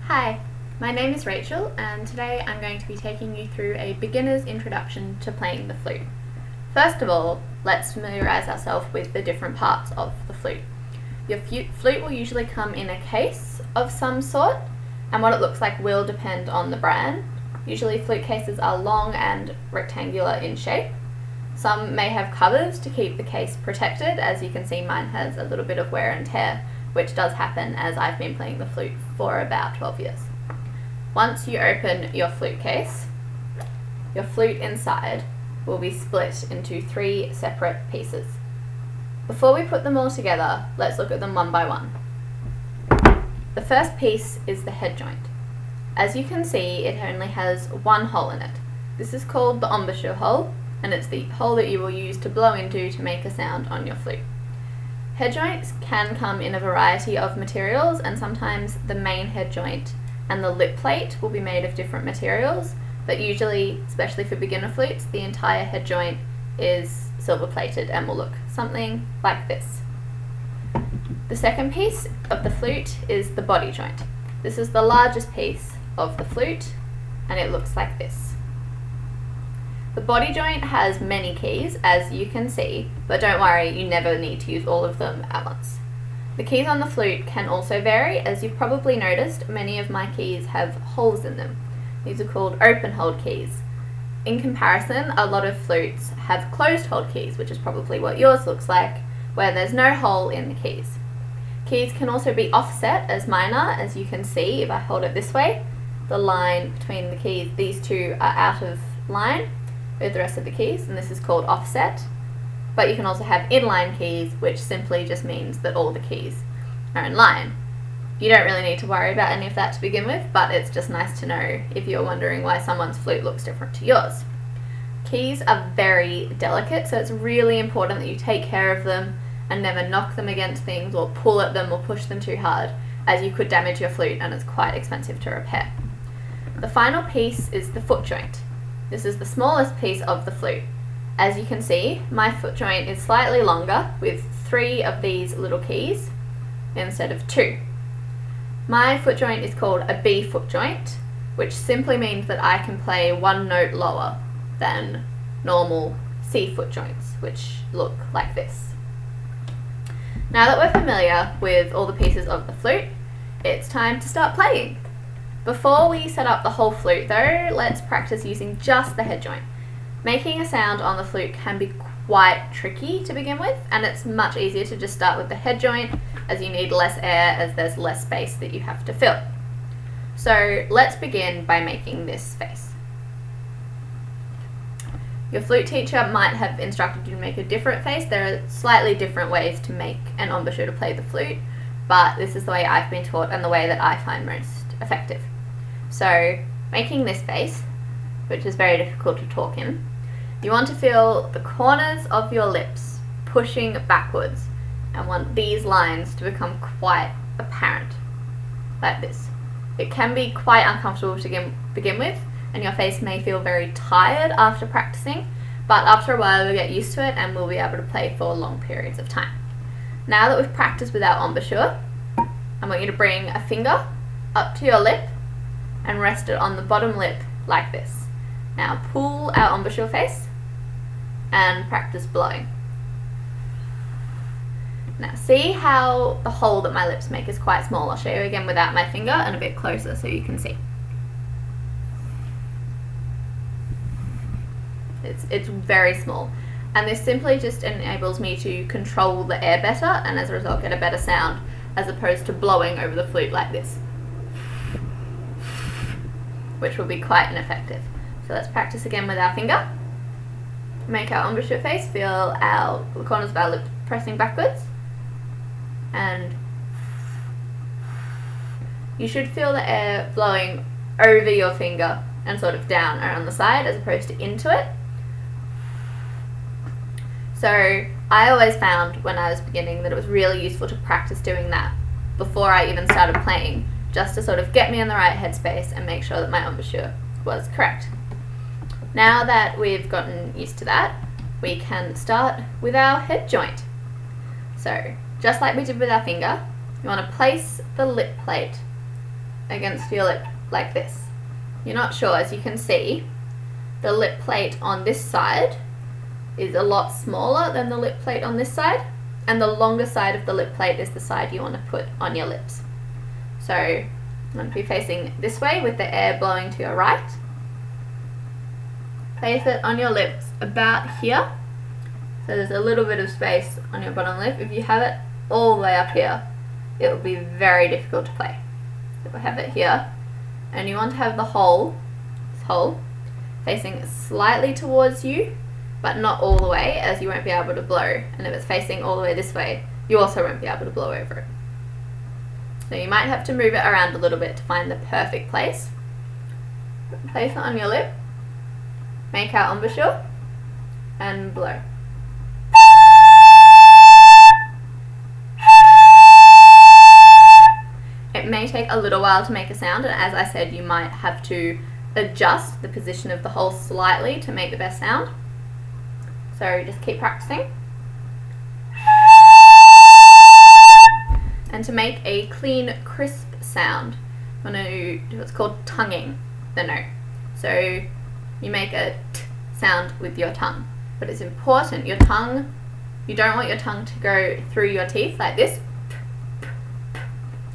Hi, my name is Rachel and today I'm going to be taking you through a beginner's introduction to playing the flute. First of all, let's familiarise ourselves with the different parts of the flute. Your flute will usually come in a case of some sort, and what it looks like will depend on the brand. Usually flute cases are long and rectangular in shape. Some may have covers to keep the case protected. As you can see, mine has a little bit of wear and tear, which does happen as I've been playing the flute for about 12 years. Once you open your flute case, your flute inside will be split into 3 separate pieces. Before we put them all together, let's look at them one by one. The first piece is the head joint. As you can see, it only has one hole in it. This is called the embouchure hole, and it's the hole that you will use to blow into to make a sound on your flute. Head joints can come in a variety of materials, and sometimes the main head joint and the lip plate will be made of different materials, but usually, especially for beginner flutes, the entire head joint is silver plated and will look something like this. The second piece of the flute is the body joint. This is the largest piece of the flute and it looks like this. The body joint has many keys, as you can see, but don't worry, you never need to use all of them at once. The keys on the flute can also vary. As you've probably noticed, many of my keys have holes in them. These are called open hold keys. In comparison, a lot of flutes have closed hold keys, which is probably what yours looks like, where there's no hole in the keys. Keys can also be offset, as mine are. As you can see, if I hold it this way, the line between the keys, these two are out of line with the rest of the keys, and this is called offset. But you can also have inline keys, which simply just means that all the keys are in line. You don't really need to worry about any of that to begin with, but it's just nice to know if you're wondering why someone's flute looks different to yours. Keys are very delicate, so it's really important that you take care of them and never knock them against things or pull at them or push them too hard, as you could damage your flute and it's quite expensive to repair. The final piece is the foot joint. This is the smallest piece of the flute. As you can see, my foot joint is slightly longer with 3 of these little keys instead of 2. My foot joint is called a B foot joint, which simply means that I can play 1 note lower than normal C foot joints, which look like this. Now that we're familiar with all the pieces of the flute, it's time to start playing. Before we set up the whole flute though, let's practice using just the head joint. Making a sound on the flute can be quite tricky to begin with, and it's much easier to just start with the head joint, as you need less air as there's less space that you have to fill. So let's begin by making this face. Your flute teacher might have instructed you to make a different face. There are slightly different ways to make an embouchure to play the flute, but this is the way I've been taught and the way that I find most effective. So making this face, which is very difficult to talk in, you want to feel the corners of your lips pushing backwards and want these lines to become quite apparent, like this. It can be quite uncomfortable to begin with, and your face may feel very tired after practicing, but after a while you'll get used to it and we'll be able to play for long periods of time. Now that we've practiced with our embouchure, I want you to bring a finger up to your lip and rest it on the bottom lip like this. Now pull our embouchure face and practice blowing. Now see how the hole that my lips make is quite small. I'll show you again without my finger and a bit closer so you can see. It's very small, and this simply just enables me to control the air better and as a result get a better sound, as opposed to blowing over the flute like this, which will be quite ineffective. So let's practice again with our finger. Make our embouchure face, feel the corners of our lips pressing backwards, and you should feel the air blowing over your finger and sort of down around the side as opposed to into it. So I always found when I was beginning that it was really useful to practice doing that before I even started playing, just to sort of get me in the right headspace and make sure that my embouchure was correct. Now that we've gotten used to that, we can start with our head joint. So just like we did with our finger, you want to place the lip plate against your lip like this. You're not sure, as you can see, the lip plate on this side is a lot smaller than the lip plate on this side, and the longer side of the lip plate is the side you want to put on your lips. So you want to be facing this way with the air blowing to your right. Place it on your lips about here. So there's a little bit of space on your bottom lip. If you have it all the way up here, it will be very difficult to play. If I have it here, and you want to have the hole, this hole, facing slightly towards you, but not all the way, as you won't be able to blow. And if it's facing all the way this way, you also won't be able to blow over it. So you might have to move it around a little bit to find the perfect place. Place it on your lip, make our embouchure, and blow. It may take a little while to make a sound, and as I said, you might have to adjust the position of the hole slightly to make the best sound. So just keep practicing. And to make a clean, crisp sound, I'm going to do what's called tonguing the note. So you make a t sound with your tongue, but it's important, your tongue, you don't want your tongue to go through your teeth like this,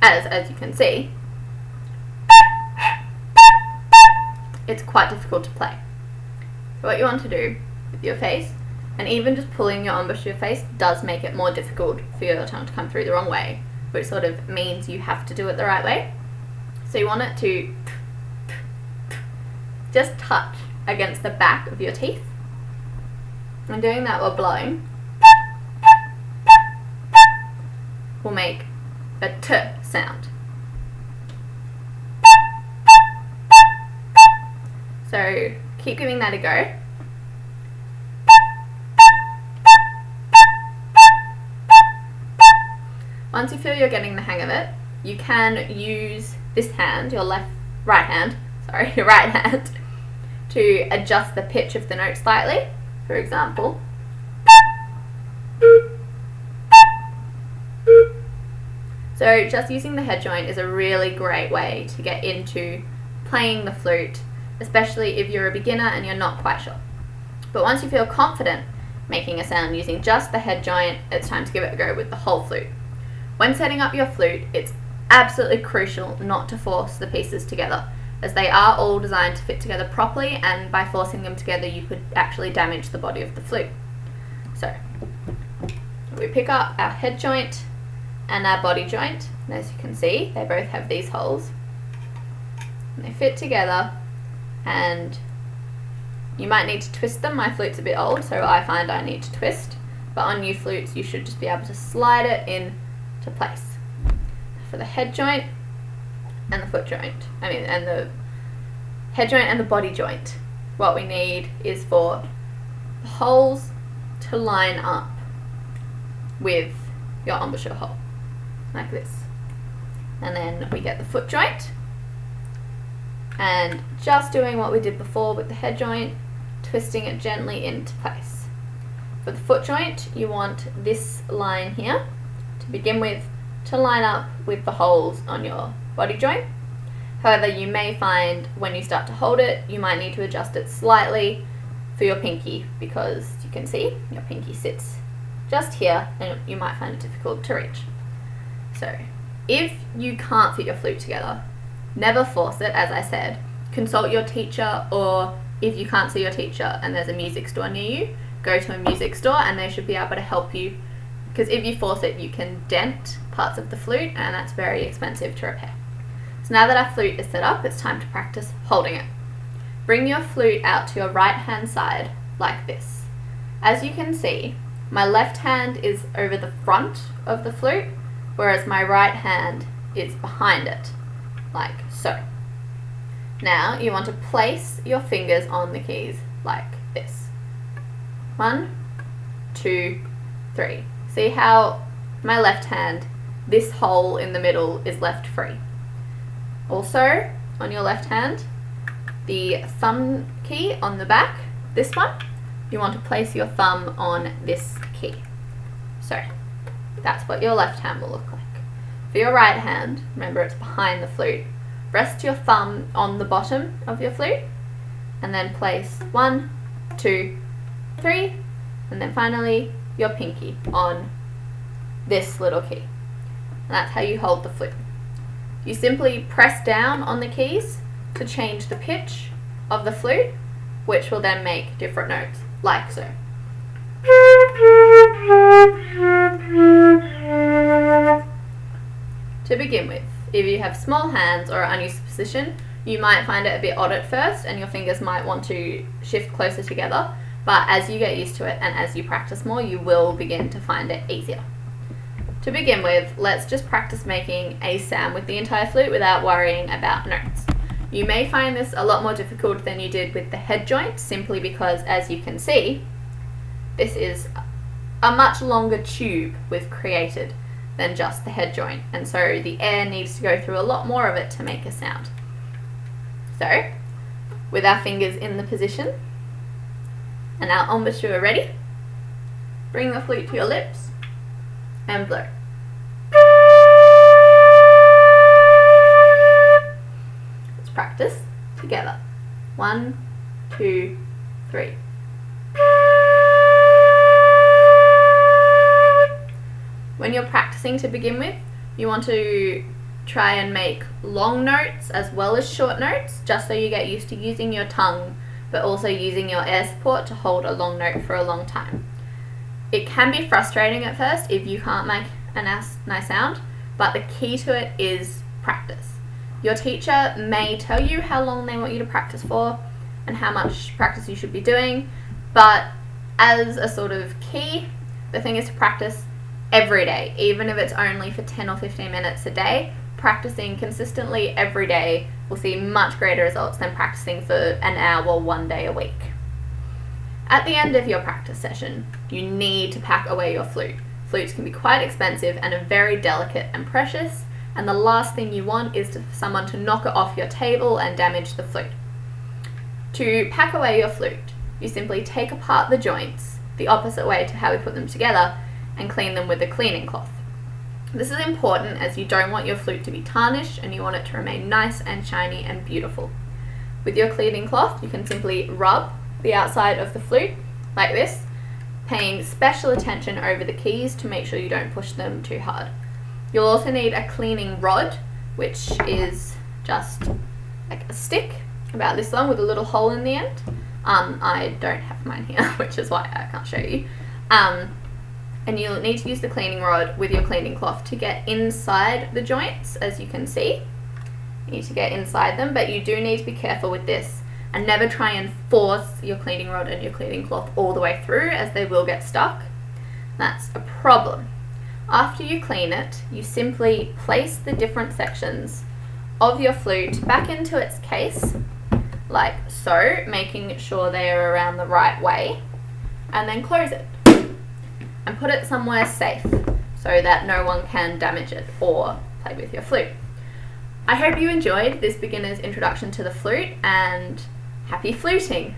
as you can see. It's quite difficult to play. So what you want to do with your face, and even just pulling your embouchure face does make it more difficult for your tongue to come through the wrong way, which sort of means you have to do it the right way. So you want it to just touch against the back of your teeth. And doing that while blowing will make a t sound. So keep giving that a go. Once you feel you're getting the hang of it, you can use this hand, your right hand, to adjust the pitch of the note slightly. For example, so just using the head joint is a really great way to get into playing the flute, especially if you're a beginner and you're not quite sure. But once you feel confident making a sound using just the head joint, it's time to give it a go with the whole flute. When setting up your flute, it's absolutely crucial not to force the pieces together, as they are all designed to fit together properly, and by forcing them together you could actually damage the body of the flute. So we pick up our head joint and our body joint, and as you can see, they both have these holes, and they fit together, and you might need to twist them. My flute's a bit old, so I find I need to twist, but on new flutes you should just be able to slide it in to place. For the head joint and the foot joint, and the head joint and the body joint, what we need is for the holes to line up with your embouchure hole, like this. And then we get the foot joint, and just doing what we did before with the head joint, twisting it gently into place. For the foot joint, you want this line here to begin with to line up with the holes on your body joint. However, you may find when you start to hold it, you might need to adjust it slightly for your pinky, because you can see your pinky sits just here and you might find it difficult to reach. So if you can't fit your flute together, never force it. As I said, consult your teacher, or if you can't see your teacher and there's a music store near you, go to a music store and they should be able to help you, because if you force it you can dent parts of the flute and that's very expensive to repair. So now that our flute is set up, it's time to practice holding it. Bring your flute out to your right hand side like this. As you can see, my left hand is over the front of the flute, whereas my right hand is behind it, like so. Now you want to place your fingers on the keys like this. 1, 2, 3. See how my left hand, this hole in the middle is left free. Also, on your left hand, the thumb key on the back, this one, you want to place your thumb on this key. So that's what your left hand will look like. For your right hand, remember it's behind the flute, rest your thumb on the bottom of your flute, and then place 1, 2, 3, and then finally your pinky on this little key. And that's how you hold the flute. You simply press down on the keys to change the pitch of the flute, which will then make different notes, like so. To begin with, if you have small hands or an unused position, you might find it a bit odd at first and your fingers might want to shift closer together, but as you get used to it and as you practice more, you will begin to find it easier. To begin with, let's just practice making a sound with the entire flute without worrying about notes. You may find this a lot more difficult than you did with the head joint, simply because, as you can see, this is a much longer tube we've created than just the head joint, and so the air needs to go through a lot more of it to make a sound. So, with our fingers in the position and our embouchure ready, bring the flute to your lips and blow. Let's practice together. 1, 2, 3. When you're practicing to begin with, you want to try and make long notes as well as short notes, just so you get used to using your tongue, but also using your air support to hold a long note for a long time. It can be frustrating at first if you can't make a nice sound, but the key to it is practice. Your teacher may tell you how long they want you to practice for and how much practice you should be doing, but as a sort of key, the thing is to practice every day, even if it's only for 10 or 15 minutes a day. Practicing consistently every day will see much greater results than practicing for an hour 1 day a week. At the end of your practice session, you need to pack away your flute. Flutes can be quite expensive and are very delicate and precious, and the last thing you want is for someone to knock it off your table and damage the flute. To pack away your flute, you simply take apart the joints the opposite way to how we put them together and clean them with a cleaning cloth. This is important as you don't want your flute to be tarnished and you want it to remain nice and shiny and beautiful. With your cleaning cloth, you can simply rub the outside of the flute like this, paying special attention over the keys to make sure you don't push them too hard. You'll also need a cleaning rod, which is just like a stick about this long with a little hole in the end. I don't have mine here, which is why I can't show you. And you'll need to use the cleaning rod with your cleaning cloth to get inside the joints, as you can see. You need to get inside them, but you do need to be careful with this and never try and force your cleaning rod and your cleaning cloth all the way through, as they will get stuck. That's a problem. After you clean it, you simply place the different sections of your flute back into its case, like so, making sure they are around the right way, and then close it. And put it somewhere safe so that no one can damage it or play with your flute. I hope you enjoyed this beginner's introduction to the flute, and happy fluting!